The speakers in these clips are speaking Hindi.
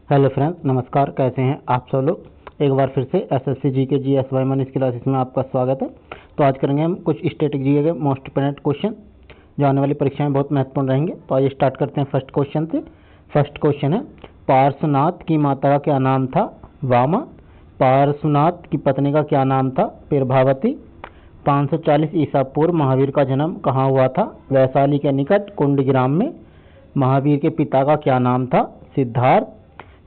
हेलो फ्रेंड्स, नमस्कार। कैसे हैं आप सब लोग। एक बार फिर से एसएससी जी के GS वाई इस क्लासेस में आपका स्वागत है। तो आज करेंगे हम कुछ स्टैटिक जीके के मोस्ट इंपोर्टेंट क्वेश्चन जो आने वाली परीक्षा में बहुत महत्वपूर्ण रहेंगे। तो आइए स्टार्ट करते हैं फर्स्ट क्वेश्चन से। फर्स्ट क्वेश्चन है, पार्श्वनाथ की माता का क्या नाम था? वामा। पार्श्वनाथ की पत्नी का क्या नाम था? प्रभावती। 540 ईसा पूर्व महावीर का जन्म कहाँ हुआ था? वैशाली के निकट कुंडग्राम में। महावीर के पिता का क्या नाम था? सिद्धार्थ।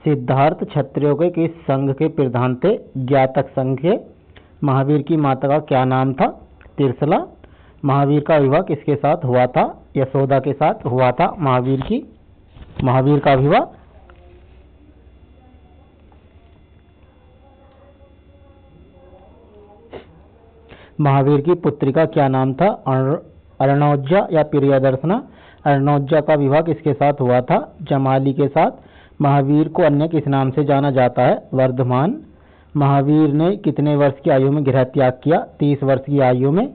सिद्धार्थ क्षत्रियों के किस संघ के प्रधान थे? ज्ञातक संघ के। महावीर की माता का क्या नाम था? तिरसला। महावीर का विवाह किसके साथ हुआ था? यशोदा के साथ हुआ था। महावीर का विवाह महावीर की पुत्री का क्या नाम था? अर्णोज्जा या प्रियदर्शना। अर्णोज्जा का विवाह किसके साथ हुआ था? जमाली के साथ। महावीर को अन्य किस नाम से जाना जाता है? वर्धमान। महावीर ने कितने वर्ष की आयु में गृह त्याग किया? 30 वर्ष की आयु में।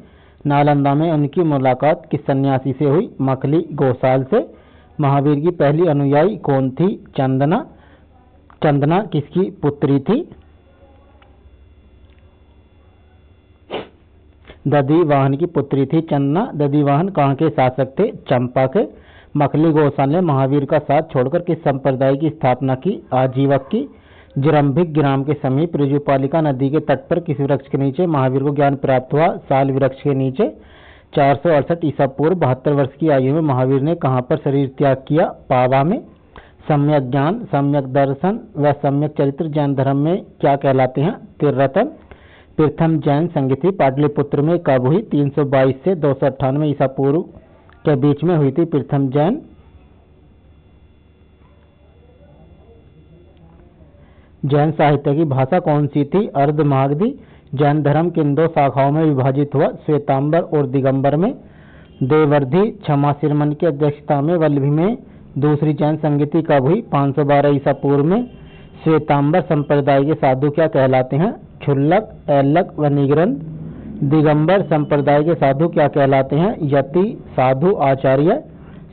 नालंदा में उनकी मुलाकात किस सन्यासी से हुई? मखली गोसाल से। महावीर की पहली अनुयायी कौन थी? चंदना। चंदना किसकी पुत्री थी? दधिवाहन की पुत्री थी चंदना। दधिवाहन कहाँ के शासक थे? चंपा के। मखली गोसाल ने महावीर का साथ छोड़कर किस संप्रदाय की स्थापना की? आजीवक की। जरंभिक ग्राम के समीप ऋजुपालिका नदी के तट पर किस वृक्ष के नीचे महावीर को ज्ञान प्राप्त हुआ? साल वृक्ष के नीचे। 468 ईसा पूर्व 72 वर्ष की आयु में महावीर ने कहाँ पर शरीर त्याग किया? पावा में। सम्यक ज्ञान, सम्यक दर्शन व सम्यक चरित्र जैन धर्म में क्या कहलाते हैं? त्रिरत्न। प्रथम जैन संगति पाटलिपुत्र में कब हुई? 322 से 298 ईसा पूर्व के बीच में हुई थी प्रथम जैन साहित्य की भाषा कौन सी थी? अर्धमागधी। जैन धर्म किन दो शाखाओं में विभाजित हुआ? श्वेतांबर और दिगंबर में। देवर्धि क्षमा शिरमन की अध्यक्षता में वल्लभी में दूसरी जैन संगति कब हुई? 512 ईसा पूर्व में। श्वेतांबर संप्रदाय के साधु क्या कहलाते हैं? क्षुल्लक, ऐल्लक व निगरंध। दिगंबर संप्रदाय के साधु क्या कहलाते हैं? यति, साधु, आचार्य।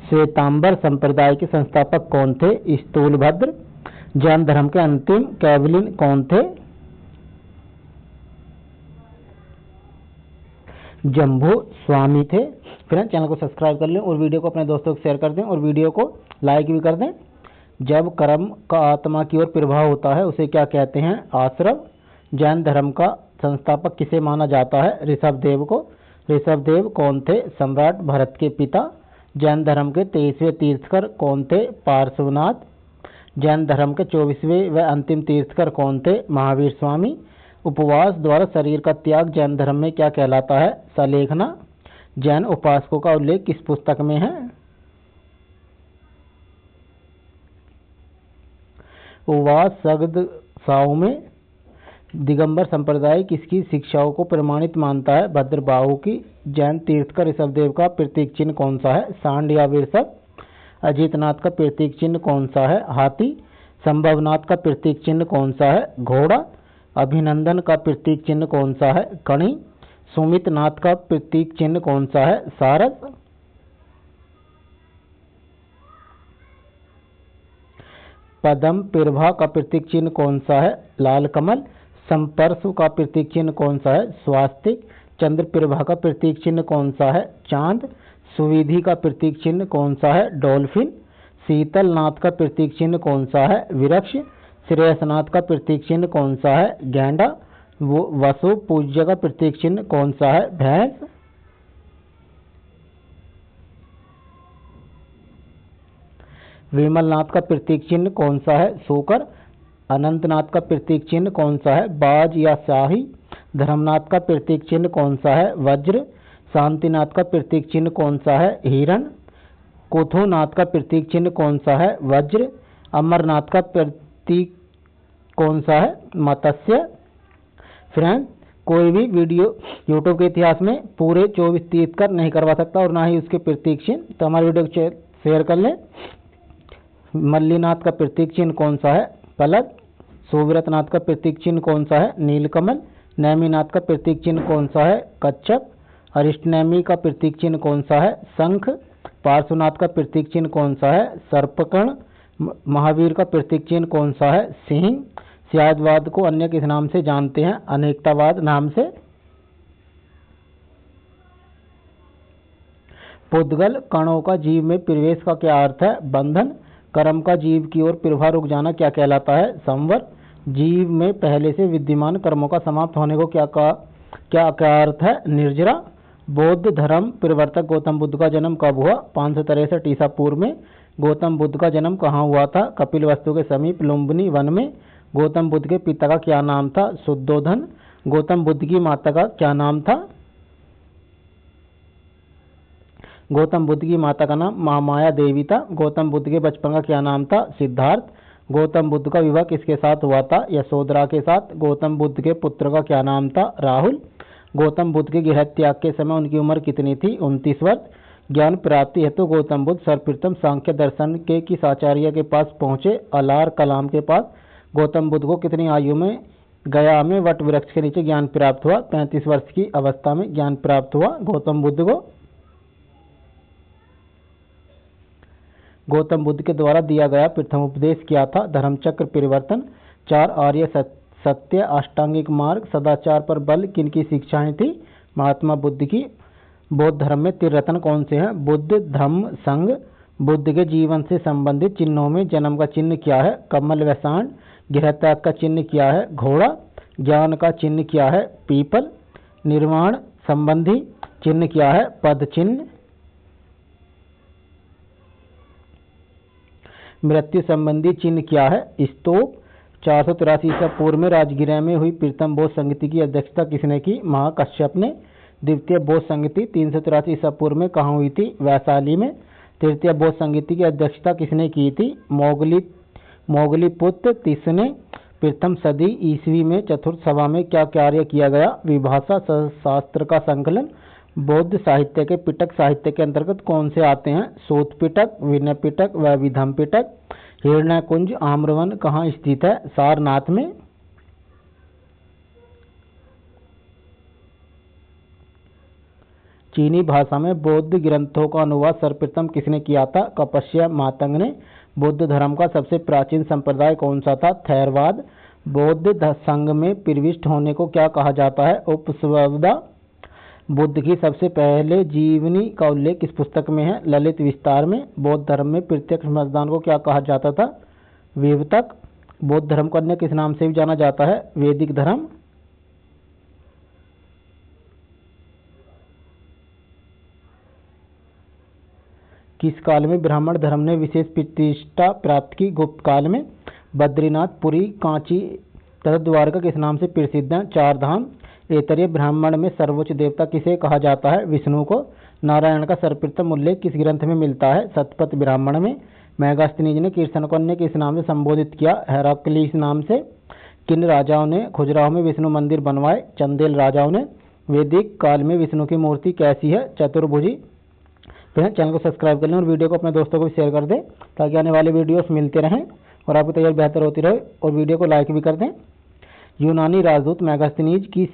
श्वेतांबर संप्रदाय के संस्थापक कौन थे? स्थूलभद्र। जैन धर्म के अंतिम कैवलिन कौन थे? जम्बू स्वामी थे। फ्रेंड्स, चैनल को सब्सक्राइब कर लें और वीडियो को अपने दोस्तों को शेयर कर दें और वीडियो को लाइक भी कर दें। जब कर्म का आत्मा की ओर प्रभाव होता है उसे क्या कहते हैं? आश्रव। जैन धर्म का संस्थापक किसे माना जाता है? ऋषभदेव को। ऋषभदेव कौन थे? सम्राट भरत के पिता। जैन धर्म के 23वें तीर्थकर कौन थे? पार्श्वनाथ। जैन धर्म के 24वें व अंतिम तीर्थकर कौन थे? महावीर स्वामी। उपवास द्वारा शरीर का त्याग जैन धर्म में क्या कहलाता है? सलेखना। जैन उपासकों का उल्लेख किस पुस्तक में है? उवास सगद साव में। दिगंबर संप्रदाय किसकी शिक्षाओं को प्रमाणित मानता है? भद्रबाहु की। जैन तीर्थकर ऋषभदेव का प्रतीक चिन्ह कौन सा है? सांड या वृषभ। अजीतनाथ का प्रतीक चिन्ह कौन सा है? हाथी। संभवनाथ का प्रतीक चिन्ह कौन सा है? घोड़ा। अभिनंदन का प्रतीक चिन्ह कौन सा है? कणी। सुमितनाथ का प्रतीक चिन्ह कौन सा है? सारस। पदम प्रभा का प्रतीक चिन्ह कौन सा है? लाल कमल। संपर्शु का प्रतीक चिन्ह कौन सा है? स्वास्तिक। चंद्र प्रभा का प्रतीक चिन्ह कौन सा है? चांद। सुविधि का प्रतीक चिन्ह कौन सा है? डॉल्फिन। शीतलनाथ का प्रतीक चिन्ह कौन सा है? वृक्ष। श्रेयसनाथ का प्रतीक चिन्ह कौन सा है? गेंडा। वसु पूज्य का प्रतीक चिन्ह कौन सा है? भैंस। विमलनाथ का प्रतीक चिन्ह कौन सा है? सूकर। अनंतनाथ का प्रतीक चिन्ह कौन सा है? बाज या शाही। धर्मनाथ का प्रतीक चिन्ह कौन सा है? वज्र। शांतिनाथ का प्रतीक चिन्ह कौन सा है? हिरण। कुथुनाथ का प्रतीक चिन्ह कौन सा है? वज्र। अमरनाथ का प्रतीक कौन सा है? मत्स्य। फ्रेंड्स, कोई भी वीडियो यूट्यूब के इतिहास में पूरे 24 तीर्थकर नहीं करवा सकता और ना ही उसके प्रतीक चिन्ह। तो हमारे वीडियो को शेयर कर लें। मल्लीनाथ का प्रतीक चिन्ह कौन सा है? पलक। सुव्रतनाथ का प्रतीक चिन्ह कौन सा है? नीलकमल। नैमिनाथ का प्रतीक चिन्ह कौन सा है? कच्छप। अरिष्टनेमी का प्रतीक चिन्ह कौन सा है? शंख। पार्श्वनाथ का प्रतीक चिन्ह कौन सा है? सर्पकर्ण। महावीर का प्रतीक चिन्ह कौन सा है? सिंह। स्यादवाद को अन्य किस नाम से जानते हैं? अनेकतावाद नाम से। पुद्गल कणों का जीव में प्रवेश का क्या अर्थ है? बंधन। कर्म का जीव की ओर प्रवाह रुक जाना क्या कहलाता है? संवर। जीव में पहले से विद्यमान कर्मों का समाप्त होने को क्या अर्थ है? निर्जरा। बौद्ध धर्म प्रवर्तक गौतम बुद्ध का जन्म कब हुआ? 563 ईसा पूर्व में। गौतम बुद्ध का जन्म कहाँ हुआ था? कपिलवस्तु के समीप लुम्बिनी वन में। गौतम बुद्ध के पिता का क्या नाम था? शुद्धोधन। गौतम बुद्ध की माता का क्या नाम था? गौतम बुद्ध की माता का नाम महामाया देवी था। गौतम बुद्ध के बचपन का क्या नाम था? सिद्धार्थ। गौतम बुद्ध का विवाह किसके साथ हुआ था? यशोधरा के साथ। गौतम बुद्ध के पुत्र का क्या नाम था? राहुल। गौतम बुद्ध के गृह त्याग के समय उनकी उम्र कितनी थी? 29 वर्ष। ज्ञान प्राप्ति हेतु गौतम बुद्ध सर्वप्रथम सांख्य दर्शन के किस आचार्य के पास पहुंचे? अलार कलाम के पास। गौतम बुद्ध को कितनी आयु में गया में वट वृक्ष के नीचे ज्ञान प्राप्त हुआ? 35 वर्ष की अवस्था में ज्ञान प्राप्त हुआ गौतम बुद्ध को। गौतम बुद्ध के द्वारा दिया गया प्रथम उपदेश क्या था? धर्मचक्र परिवर्तन। 4 आर्य सत्य, अष्टांगिक मार्ग, सदाचार पर बल किनकी शिक्षाएं थी? महात्मा बुद्ध की। बौद्ध धर्म में त्रिरत्न कौन से हैं? बुद्ध, धम्म, संघ। बुद्ध के जीवन से संबंधित चिन्हों में जन्म का चिन्ह क्या है? कमल व सांड। गृह त्याग का चिन्ह क्या है? घोड़ा। ज्ञान का चिन्ह क्या है? पीपल। निर्वाण संबंधी चिन्ह क्या है? पद चिन्ह। मृत्यु संबंधी चिन्ह क्या है? स्तूप। 483 ईसा पूर्व में राजगृह में हुई प्रथम बौद्ध संगति की अध्यक्षता किसने की? महाकश्यप ने। द्वितीय बौद्ध संगति 383 ईसा पूर्व में कहाँ हुई थी? वैशाली में। तृतीय बौद्ध संगति की अध्यक्षता किसने की थी? मोगलीपुत्र तीस ने। प्रथम सदी ईस्वी में चतुर्थ सभा में क्या कार्य किया गया? विभाषा शास्त्र का संकलन। बौद्ध साहित्य के पिटक साहित्य के अंतर्गत कौन से आते हैं? सूत पिटक, विनय पिटक व विधम पिटक। हिरण्यकुंज आम्रवन कहाँ स्थित है? सारनाथ में। चीनी भाषा में बौद्ध ग्रंथों का अनुवाद सर्वप्रथम किसने किया था? कपस्य मातंग ने। बौद्ध धर्म का सबसे प्राचीन संप्रदाय कौन सा था? थेरवाद। बौद्ध संघ में प्रविष्ट होने को क्या कहा जाता है? उपसंपदा। बुद्ध की सबसे पहले जीवनी का उल्लेख किस पुस्तक में है? ललित विस्तार में। बौद्ध धर्म में प्रत्यक्ष मतदान को क्या कहा जाता था? विवतक। बौद्ध धर्म को अन्य किस नाम से भी जाना जाता है? वैदिक धर्म। किस काल में ब्राह्मण धर्म ने विशेष प्रतिष्ठा प्राप्त की? गुप्त काल में। बद्रीनाथ, पुरी, कांची तथा द्वारका किस नाम से प्रसिद्ध हैं? 4 धाम। ऐतरेय ब्राह्मण में सर्वोच्च देवता किसे कहा जाता है? विष्णु को। नारायण का सर्वप्रथम उल्लेख किस ग्रंथ में मिलता है? शतपथ ब्राह्मण में। मेगास्थनीज ने कीर्तन को अन्य किस नाम से संबोधित किया? हेराक्लीस नाम से। किन राजाओं ने खजुराहो में विष्णु मंदिर बनवाए? चंदेल राजाओं ने। वैदिक काल में विष्णु की मूर्ति कैसी है? चतुर्भुजी। चैनल को सब्सक्राइब कर लें और वीडियो को अपने दोस्तों को भी शेयर कर दें ताकि आने वाले वीडियोस मिलते रहें और आपकी तैयारी बेहतर होती रहे। और वीडियो को लाइक भी कर दें। यूनानी राजदूत मेगास्थनीज की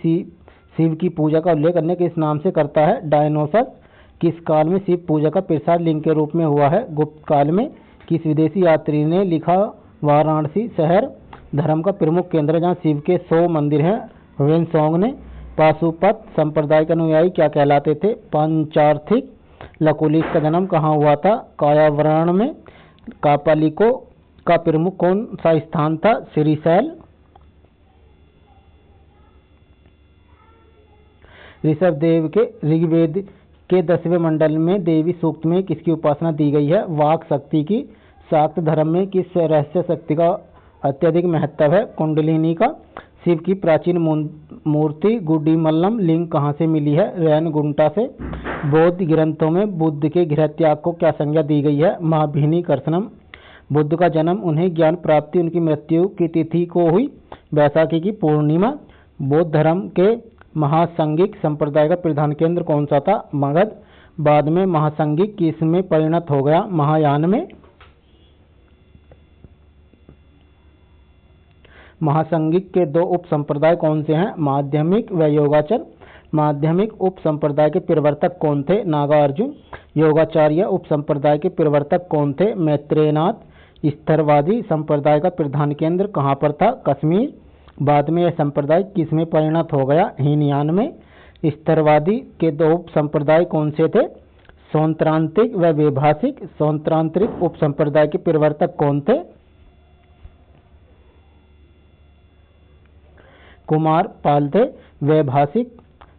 शिव की पूजा का उल्लेख अन्य किस नाम से करता है? डायनोसस। किस काल में शिव पूजा का प्रसार लिंग के रूप में हुआ है? गुप्त काल में। किस विदेशी यात्री ने लिखा वाराणसी शहर धर्म का प्रमुख केंद्र जहाँ शिव के 100 मंदिर हैं? वेनसोंग ने। पाशुपत संप्रदाय के अनुयायी क्या कहलाते थे? पंचार्थिक। लकुलिस का जन्म कहाँ हुआ था? कायावरण में। कापालिको का प्रमुख कौन सा स्थान था? श्रीशैल। ऋषभ देव के ऋग्वेद के 10वें मंडल में देवी सूक्त में किसकी उपासना दी गई है? वाक शक्ति की। शाक्त धर्म में किस रहस्य शक्ति का अत्यधिक महत्व है? कुंडलिनी का। शिव की प्राचीन मूर्ति गुडीमल्लम लिंग कहाँ से मिली है? रैनगुंटा से। बौद्ध ग्रंथों में बुद्ध के गृह त्याग को क्या संज्ञा दी गई है? महाभिनी कर्षणम। बुद्ध का जन्म, उन्हें ज्ञान प्राप्ति, उनकी मृत्यु की तिथि को हुई? बैसाखी की पूर्णिमा। बौद्ध धर्म के महासंगिक संप्रदाय का प्रधान केंद्र कौन सा था? मगध। बाद में महासंगिक किस में परिणत हो गया? महायान में। महासंगिक के 2 उप संप्रदाय कौन से हैं? माध्यमिक व योगाचर। माध्यमिक उप संप्रदाय के प्रवर्तक कौन थे? नागार्जुन। योगाचार्य उप संप्रदाय के प्रवर्तक कौन थे? मैत्रेयनाथ। स्थरवादी संप्रदाय का प्रधान केंद्र कहाँ पर था? कश्मीर। बाद में यह संप्रदाय किसमें परिणत हो गया? हीनयान में। स्थरवादी के दो उप संप्रदाय कौन से थे? सौंत्रांतिक व वैभाषिक। सौंत्रांतिक उप संप्रदाय के प्रवर्तक कौन थे? कुमार पाल थे।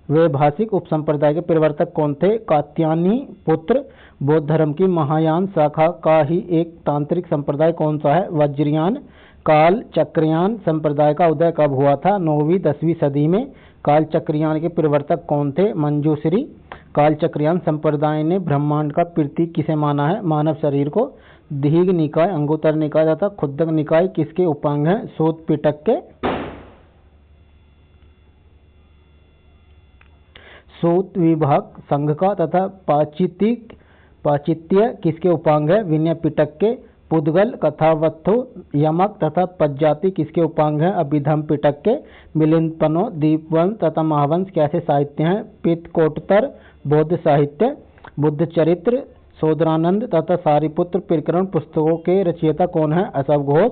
वैभाषिक उप संप्रदाय के प्रवर्तक कौन थे? कात्यायनी पुत्र। बौद्ध धर्म की महायान शाखा का ही एक तांत्रिक संप्रदाय कौन सा है? वज्रयान। काल चक्रयान संप्रदाय का उदय कब हुआ था? 9वीं 10वीं सदी में। काल चक्रयान के प्रवर्तक कौन थे? मंजूश्री। काल चक्रयान संप्रदाय ने ब्रह्मांड का प्रतीक किसे माना है? मानव शरीर को। दीघ निकाय, अंगुत्तर निकाय तथा खुद्दक निकाय किसके उपांग हैं? सूत पिटक के। सूत विभाग संघ का तथा पाचित्य किसके उपांग है? विनय पिटक के। पुद्गल, कथावत्थु, यमक तथा पज्जाति किसके उपांग हैं? अभिधम पिटक के। मिलिंदपनो, दीपवंश तथा महावंश कैसे साहित्य हैं? पितकोट्तर बौद्ध साहित्य। बुद्ध चरित्र, शोधरानंद तथा सारिपुत्र प्रकरण पुस्तकों के रचयिता कौन है? अशोक घोष।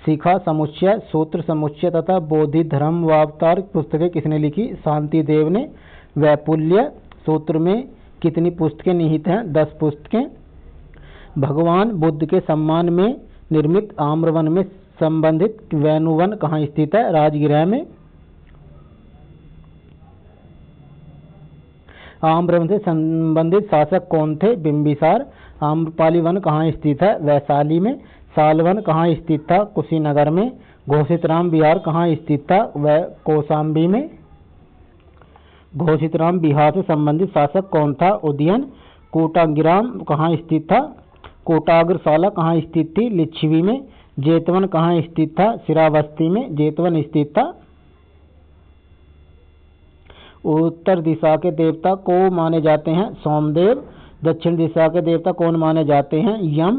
शिखा समुच्चय, सूत्र समुच्चय तथा बोधि धर्मावतार पुस्तकें किसने लिखी? शांति देव ने। वैपुल्य सूत्र में कितनी पुस्तकें निहित हैं? 10 पुस्तकें। भगवान बुद्ध के सम्मान में निर्मित आम्रवन में संबंधित वेणुवन कहाँ स्थित है? राजगृह में। आम्रवन से संबंधित शासक कौन थे? बिंबिसार। आम्रपाली वन कहाँ स्थित है? वैशाली में। सालवन कहाँ स्थित था? कुशीनगर में। घोषितराम विहार कहाँ स्थित था? वह कौशाम्बी में। घोषितराम विहार से संबंधित शासक कौन था? उदयन। कोटाग्राम कहाँ स्थित था? कोटाग्रशाला कहाँ स्थित थी? लिच्छवी में। जेतवन कहाँ स्थित था? श्रावस्ती में। जेतवन स्थित था। उत्तर दिशा के देवता को माने जाते हैं? सोमदेव। दक्षिण दिशा के देवता कौन माने जाते हैं? यम।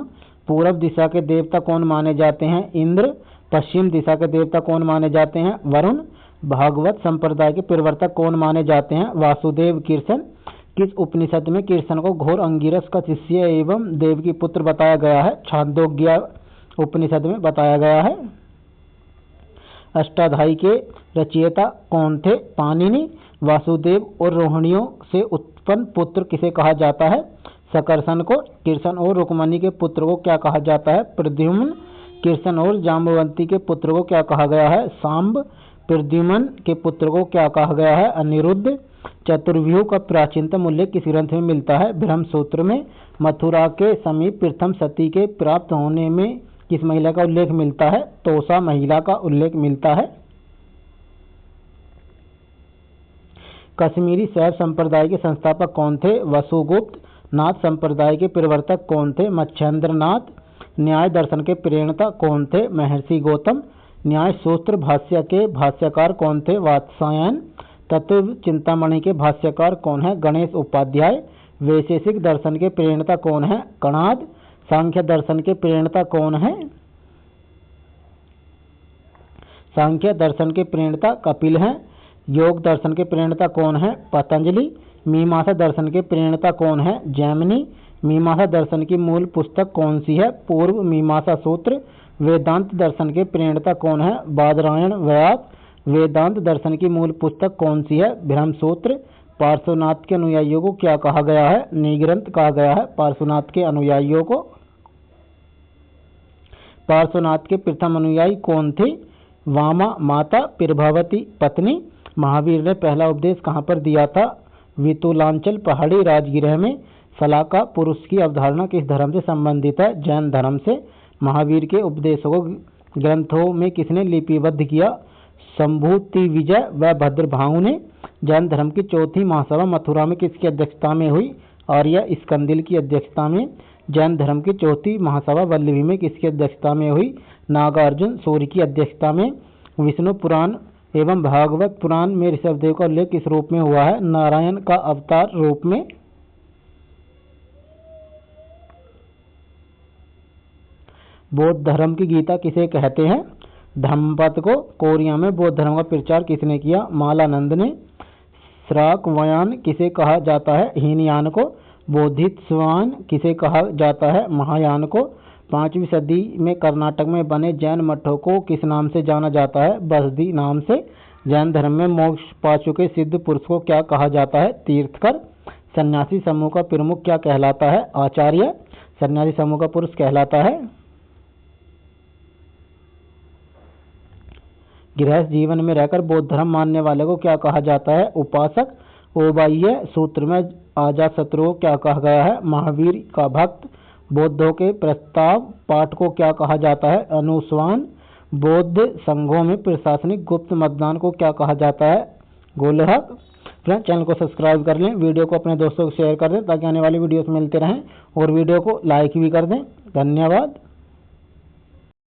पूर्व दिशा के देवता कौन माने जाते हैं? इंद्र। पश्चिम दिशा के देवता कौन माने जाते हैं? वरुण। भागवत संप्रदाय के प्रवर्तक कौन माने जाते हैं? वासुदेव कृष्ण। किस उपनिषद में कृष्ण को घोर अंगिरस का शिष्य एवं देव की पुत्र बताया गया है? छांदोग्य उपनिषद में बताया गया है। अष्टाध्यायी के रचयिता कौन थे? पाणिनि। वासुदेव और रोहिणियों से उत्पन्न पुत्र किसे कहा जाता है? सकर्षण को। कृष्ण और रुक्मणी के पुत्र को क्या कहा जाता है? प्रद्युम्न। कृष्ण और जाम्बवंती के पुत्र को क्या कहा गया है? सांब। प्रद्युम्न के पुत्र को क्या कहा गया है? अनिरुद्ध। चतुर्व्यूह का प्राचीनतम उल्लेख किस ग्रंथ में मिलता है? ब्रह्म सूत्र में। मथुरा के समीप प्रथम सती के प्राप्त होने में किस महिला का उल्लेख मिलता है? तोसा महिला का उल्लेख मिलता है। कश्मीरी शैव संप्रदाय के संस्थापक कौन थे? वसुगुप्त। नाथ संप्रदाय के प्रवर्तक कौन थे? मच्छेंद्रनाथ। न्याय दर्शन के प्रणेता कौन थे? महर्षि गौतम। न्याय सूत्र भाष्य के भाष्यकार कौन थे? वात्स्यायन। तत्व चिंतामणि के भाष्यकार कौन है? गणेश उपाध्याय। वैशेषिक दर्शन के प्रणेता कौन है? कणाद। सांख्य दर्शन के प्रणेता कौन है? सांख्य दर्शन के प्रणेता कपिल हैं। योग दर्शन के प्रणेता कौन है? पतंजलि। मीमांसा दर्शन के प्रणेता कौन है? जैमिनी। मीमांसा दर्शन की मूल पुस्तक कौन सी है? पूर्व मीमांसा सूत्र। वेदांत दर्शन के प्रणेता कौन है? बादरायण व्यास। वेदांत दर्शन की मूल पुस्तक कौन सी है? ब्रह्मसूत्र। पार्श्वनाथ के अनुयायियों को क्या कहा गया है? निग्रंथ कहा गया है पार्श्वनाथ के अनुयायियों को। पार्श्वनाथ के प्रथम अनुयायी कौन थे? वामा माता, प्रभावती पत्नी। महावीर ने पहला उपदेश कहाँ पर दिया था? वितुलांचल पहाड़ी राजगृह में। सलाका पुरुष की अवधारणा किस धर्म से संबंधित है? जैन धर्म से। महावीर के उपदेशों को ग्रंथों में किसने लिपिबद्ध किया? संभूति विजय व भद्रभाऊ ने। जैन धर्म की चौथी महासभा मथुरा में किसकी अध्यक्षता में हुई? आर्य स्कंदिल की अध्यक्षता में। जैन धर्म की चौथी महासभा वल्लभी में किसकी अध्यक्षता में हुई? नागार्जुन सूर्य की अध्यक्षता में। विष्णु पुराण एवं भागवत पुराण में ऋषभदेव का उल्लेख किस रूप में हुआ है? नारायण का अवतार रूप में। बौद्ध धर्म की गीता किसे कहते हैं? धम्मपद को। कोरिया में बौद्ध धर्म का प्रचार किसने किया? मालानंद ने। श्राकवयान किसे कहा जाता है? हीनयान को। बोधिसत्वान किसे कहा जाता है? महायान को। 5वीं सदी में कर्नाटक में बने जैन मठों को किस नाम से जाना जाता है? बसदी नाम से। जैन धर्म में मोक्ष पा चुके सिद्ध पुरुष को क्या कहा जाता है? तीर्थकर। सन्यासी समूह का प्रमुख क्या कहलाता है? आचार्य। सन्यासी समूह का पुरुष कहलाता है। गृहस्थ जीवन में रहकर बौद्ध धर्म मानने वाले को क्या कहा जाता है? उपासक। ओबाह्य सूत्र में अजातशत्रु को क्या कहा गया है? महावीर का भक्त। बौद्धों के प्रस्ताव पाठ को क्या कहा जाता है? अनुस्वान। बौद्ध संघों में प्रशासनिक गुप्त मतदान को क्या कहा जाता है? गोलहक। फ्रेंड्स, चैनल को सब्सक्राइब कर लें, वीडियो को अपने दोस्तों को शेयर कर दें ताकि आने वाली वीडियोस मिलते रहें, और वीडियो को लाइक भी कर दें। धन्यवाद।